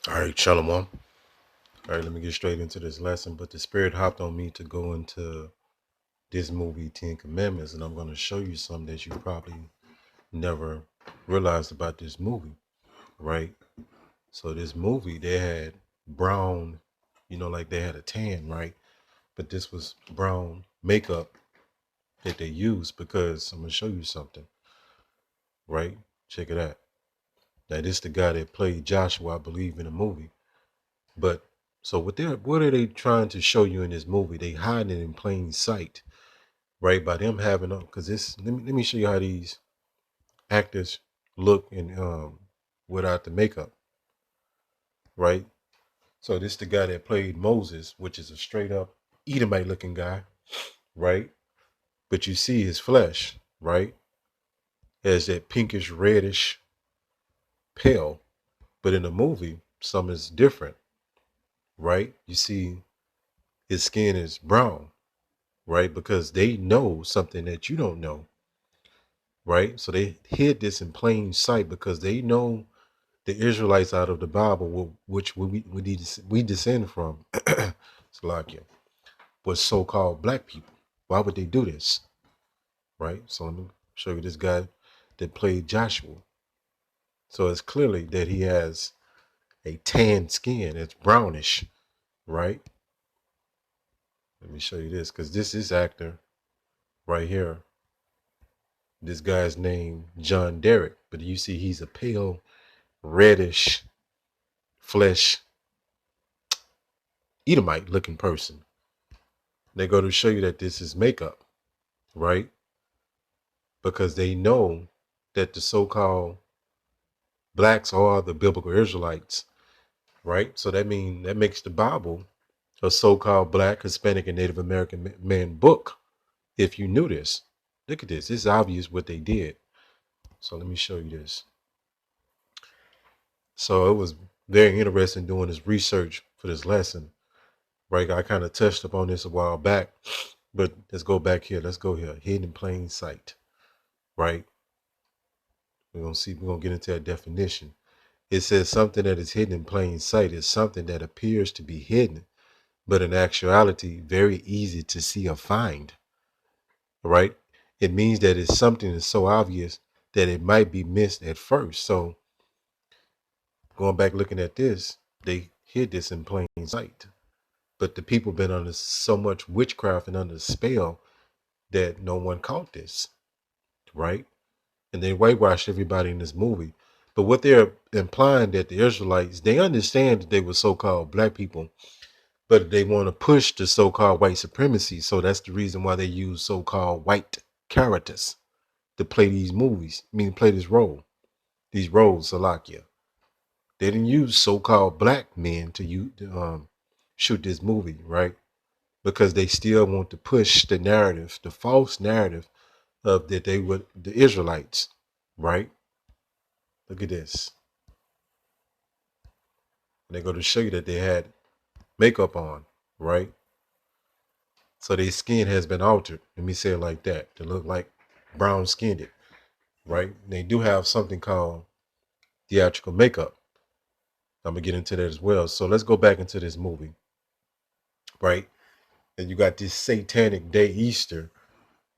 All right, Shalom. All right, let me get straight into this lesson. But the Spirit hopped on me to go into this movie, Ten Commandments, and I'm going to show you something that you probably never realized about this movie, right? So, this movie, they had brown, like they had a tan, right? But this was brown makeup that they used because I'm going to show you something, right? Check it out. Now, this is the guy that played Joshua, I believe, in the movie. But so what are they trying to show you in this movie? They hiding it in plain sight, right? By them having because this let me show you how these actors look in without the makeup, right? So this the guy that played Moses, which is a straight up Edomite looking guy, right? But you see his flesh, right? As that pinkish reddish pale. But in the movie, some is different, right? You see his skin is brown, right? Because they know something that you don't know, right? So they hid this in plain sight because they know the Israelites out of the Bible, which we descend from, Salakia, was so-called black people. Why would they do this, right? So let me show you this guy that played Joshua. So it's clearly that he has a tan skin. It's brownish, right? Let me show you this because this is actor right here. This guy's name John Derrick, but you see he's a pale reddish flesh Edomite looking person. They go to show you that this is makeup, right? Because they know that the so-called blacks are the biblical Israelites, right? So that makes the Bible a so-called black, Hispanic, and Native American man book. If you knew this, look at this. It's obvious what they did. So let me show you this. So it was very interesting doing this research for this lesson, right? I kind of touched upon this a while back, but let's go back here. Let's go here. Hidden in plain sight, right? We're gonna get into that definition. It says something that is hidden in plain sight is something that appears to be hidden, but in actuality, very easy to see or find, right? It means that it's something that's so obvious that it might be missed at first. So going back looking at this, they hid this in plain sight. But the people been under so much witchcraft and under spell that no one caught this, right? And they whitewashed everybody in this movie. But what they're implying that the Israelites, they understand that they were so-called black people, but they want to push the so-called white supremacy. So that's the reason why they use so-called white characters to play these movies. I mean, play this role, these roles, Salakia. They didn't use so-called black men to shoot this movie, right? Because they still want to push the narrative, the false narrative of that they were the Israelites, right? Look at this. And they go to show you that they had makeup on, right? So their skin has been altered. Let me say it like that. To look like brown skinned, right? They do have something called theatrical makeup. I'm gonna get into that as well. So let's go back into this movie, right? And you got this satanic day Easter,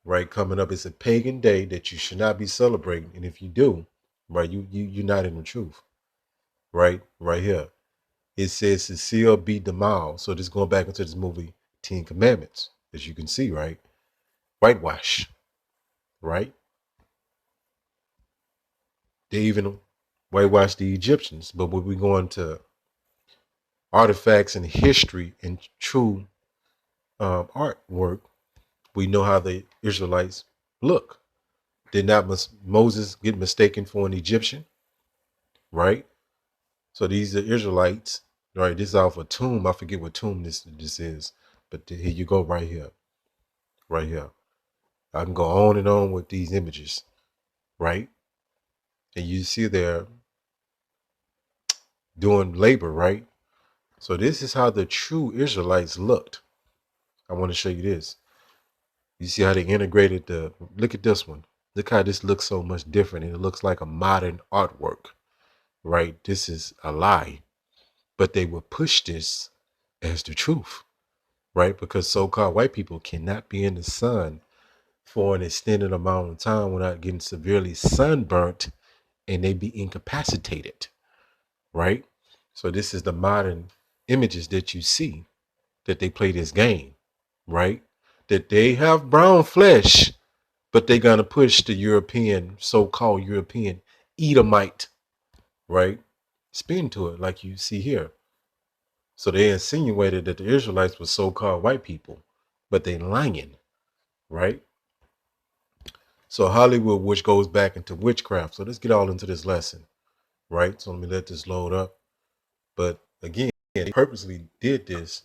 right, coming up. It's a pagan day that you should not be celebrating. And if you do, right, you're not in the truth. Right? Right here. It says Cecile B. DeMille. So this going back into this movie, Ten Commandments, as you can see, right? Whitewash, right? They even whitewash the Egyptians. But when we go into artifacts and history and true artwork, we know how the Israelites look. Did not Moses get mistaken for an Egyptian? Right? So these are Israelites. Right? This is off a tomb. I forget what tomb this is. But here you go right here. Right here. I can go on and on with these images. Right? And you see they're doing labor, right? So this is how the true Israelites looked. I want to show you this. You see how they integrated look at this one. Look how this looks so much different. And it looks like a modern artwork, right? This is a lie. but they will push this as the truth, right? Because so-called white people cannot be in the sun for an extended amount of time without getting severely sunburnt, and they be incapacitated, right? So this is the modern images that you see, that they play this game, right? That they have brown flesh, but they're gonna push the European, so-called European Edomite, right? Spin to it, like you see here. So they insinuated that the Israelites were so-called white people, but they lying, right? So Hollywood, which goes back into witchcraft. So let's get all into this lesson, right? So let me let this load up. But again, they purposely did this,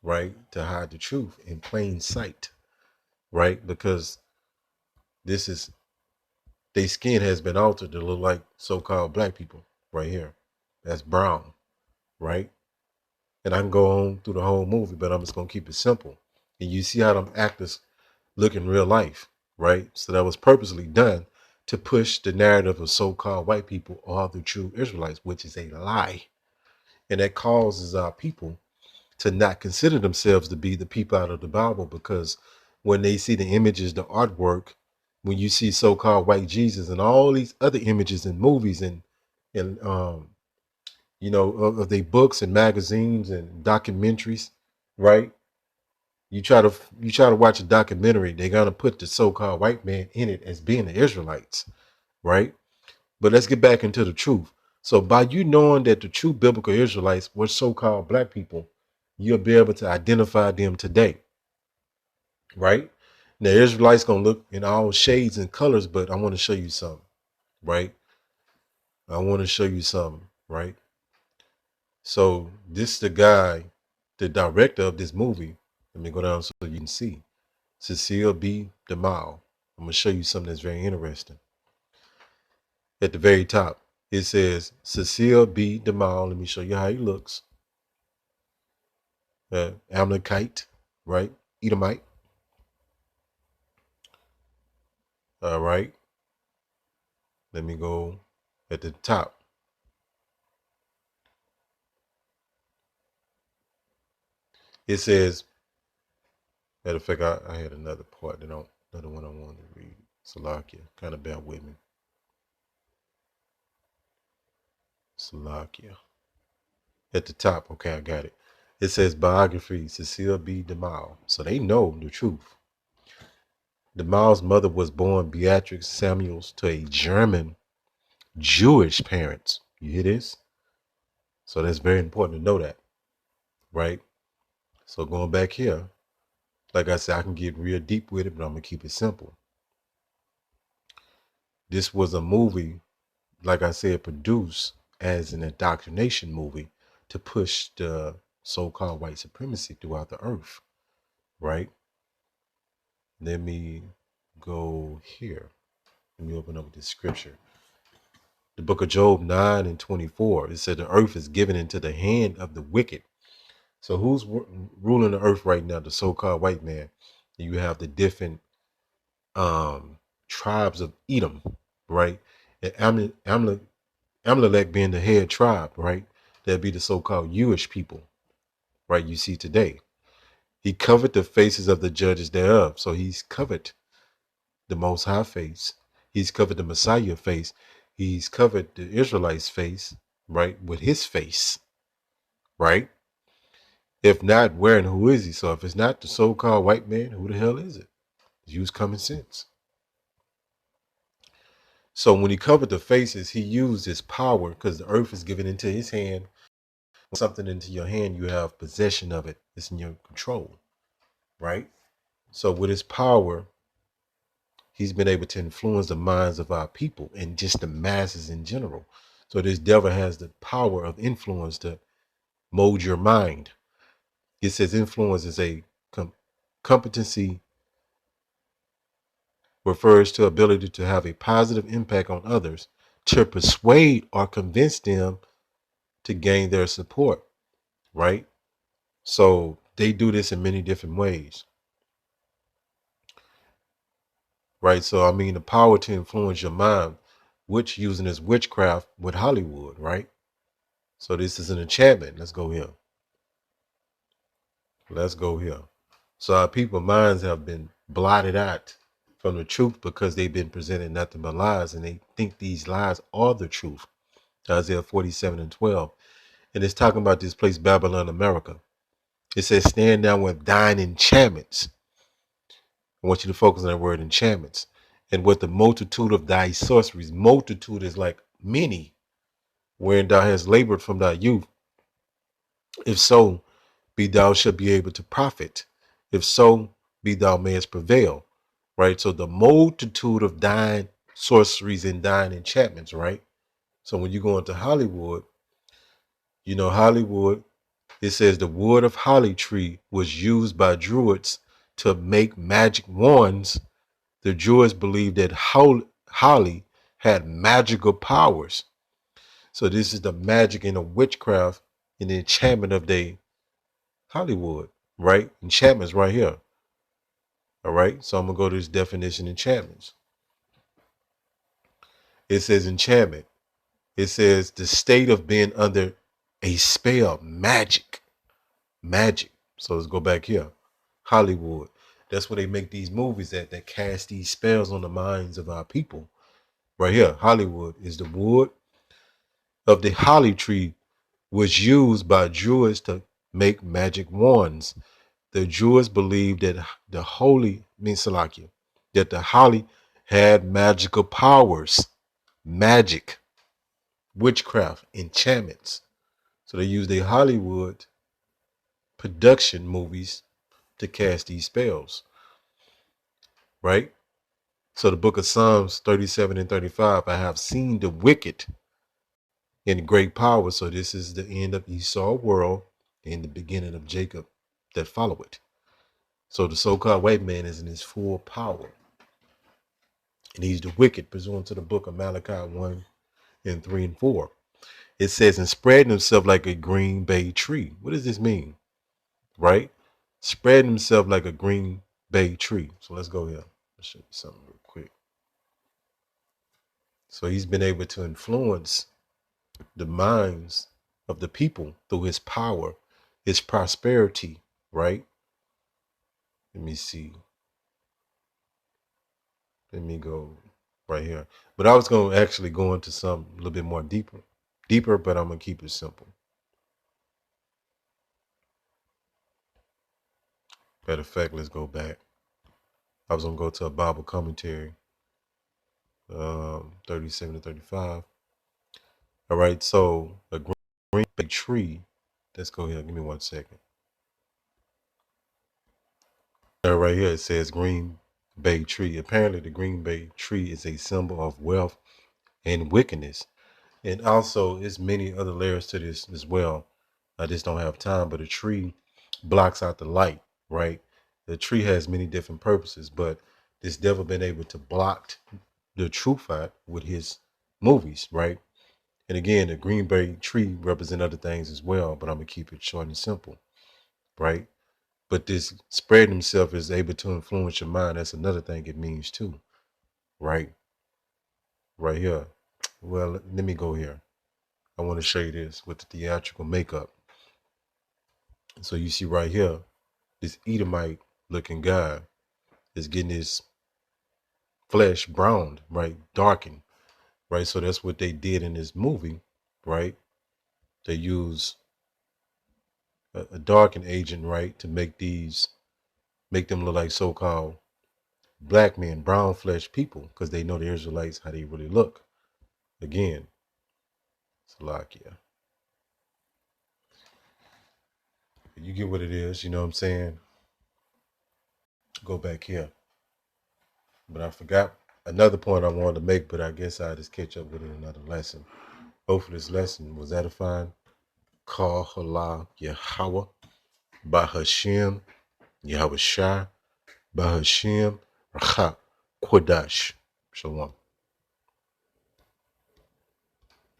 right, to hide the truth in plain sight, right? Because this is, their skin has been altered to look like so-called black people right here. That's brown, right? And I can go on through the whole movie, but I'm just gonna keep it simple. And you see how them actors look in real life, right? So that was purposely done to push the narrative of so-called white people are the true Israelites, which is a lie. And that causes our people to not consider themselves to be the people out of the Bible, because when they see the images, the artwork, when you see so-called white Jesus and all these other images in movies and you know, of their books and magazines and documentaries, right? You try to watch a documentary, they're gonna put the so-called white man in it as being the Israelites, right? But let's get back into the truth. So by you knowing that the true biblical Israelites were so-called black people, you'll be able to identify them today, right? Now Israelites gonna look in all shades and colors, but I want to show you something, right? I want to show you something, right? So this is the guy, the director of this movie. Let me go down so you can see. Cecile B. DeMille. I'm gonna show you something that's very interesting. At the very top, it says Cecile B. DeMille. Let me show you how he looks. Amalekite, right? Edomite. All right. Let me go at the top. It says, matter of fact, I had another part that another one I wanted to read. Salakia. Kind of bear with me. Salakia. At the top, okay, I got it. It says biography, Cecile B. DeMille. So they know the truth. DeMille's mother was born Beatrix Samuels to a German Jewish parents. You hear this? So that's very important to know that, right? So going back here, like I said, I can get real deep with it, but I'm gonna keep it simple. This was a movie, like I said, produced as an indoctrination movie to push the so-called white supremacy throughout the earth, right? Let me go here. Let me open up with this scripture. The book of Job 9:24. It said the earth is given into the hand of the wicked. So who's ruling the earth right now? The so-called white man. You have the different tribes of Edom, right? And Amalek being the head tribe, right? That'd be the so-called Jewish people, right? You see today. He covered the faces of the judges thereof. So he's covered the Most High face. He's covered the Messiah face. He's covered the Israelites' face, right? With his face, right? If not, where and who is he? So if it's not the so-called white man, who the hell is it? Use common sense. So when he covered the faces, he used his power because the earth is given into his hand. When something into your hand, you have possession of it. It's in your control, right? So with his power, he's been able to influence the minds of our people and just the masses in general. So this devil has the power of influence to mold your mind. It says influence is a competency, refers to ability to have a positive impact on others, to persuade or convince them to gain their support, right? So they do this in many different ways, right? So I mean, the power to influence your mind, which using as witchcraft with Hollywood, right? So this is an enchantment. Let's go here. Let's go here. So our people's minds have been blotted out from the truth because they've been presented nothing but lies, and they think these lies are the truth. Isaiah 47:12. And it's talking about this place, Babylon, America. It says, stand down with thine enchantments. I want you to focus on that word enchantments. And with the multitude of thy sorceries, multitude is like many, wherein thou hast labored from thy youth. If so, be thou shalt be able to profit. If so, be thou mayest prevail. Right? So the multitude of thine sorceries and thine enchantments, right? So when you go into Hollywood, you know, Hollywood, it says the wood of holly tree was used by Druids to make magic wands. The Druids believed that holly had magical powers. So this is the magic and the witchcraft and the enchantment of the Hollywood, right? Enchantments right here. All right. So I'm going to go to this definition, enchantments. It says enchantment. It says the state of being under a spell, magic. So let's go back here. Hollywood. That's where they make these movies that cast these spells on the minds of our people. Right here, Hollywood is the wood of the holly tree was used by Druids to make magic wands. The Druids believed that the holy means Salakia, that the holly had magical powers, magic, witchcraft, enchantments. So they used the Hollywood production movies to cast these spells, right? So the book of Psalms 37 and 35, I have seen the wicked in great power. So this is the end of Esau world and the beginning of Jacob that follow it. So the so-called white man is in his full power. And he's the wicked, pursuant to the book of Malachi 1 and 3 and 4. It says, and spreading himself like a green bay tree. What does this mean? Right? Spreading himself like a green bay tree. So let's go here. I'll show you something real quick. So he's been able to influence the minds of the people through his power, his prosperity, right? Let me see. Let me go right here. But I was going to actually go into something a little bit more deeper, but I'm going to keep it simple. Matter of fact, let's go back. I was going to go to a Bible commentary, 37 to 35. All right, so a green bay tree. Let's go here. Give me 1 second. Right here it says green bay tree. Apparently, the green bay tree is a symbol of wealth and wickedness. And also, there's many other layers to this as well. I just don't have time, but a tree blocks out the light, right? The tree has many different purposes, but this devil been able to block the truth out with his movies, right? And again, the green bay tree represent other things as well, but I'm gonna keep it short and simple, right? But this spreading himself is able to influence your mind. That's another thing it means too, right? Right here. Well, let me go here. I want to show you this with the theatrical makeup. So you see right here, this Edomite looking guy is getting his flesh browned, right? Darkened, right? So that's what they did in this movie, right? They use a darkened agent, right? To make them look like so-called black men, brown flesh people, because they know the Israelites, how they really look. Again, Salakia. You get what it is, you know what I'm saying? Go back here. But I forgot another point I wanted to make, but I guess I'll just catch up with it in another lesson. Hopefully this lesson was edifying. Call Hala Yahweh Bahashem Yahweh Shai Bahashem Racha Kodash. Shalom.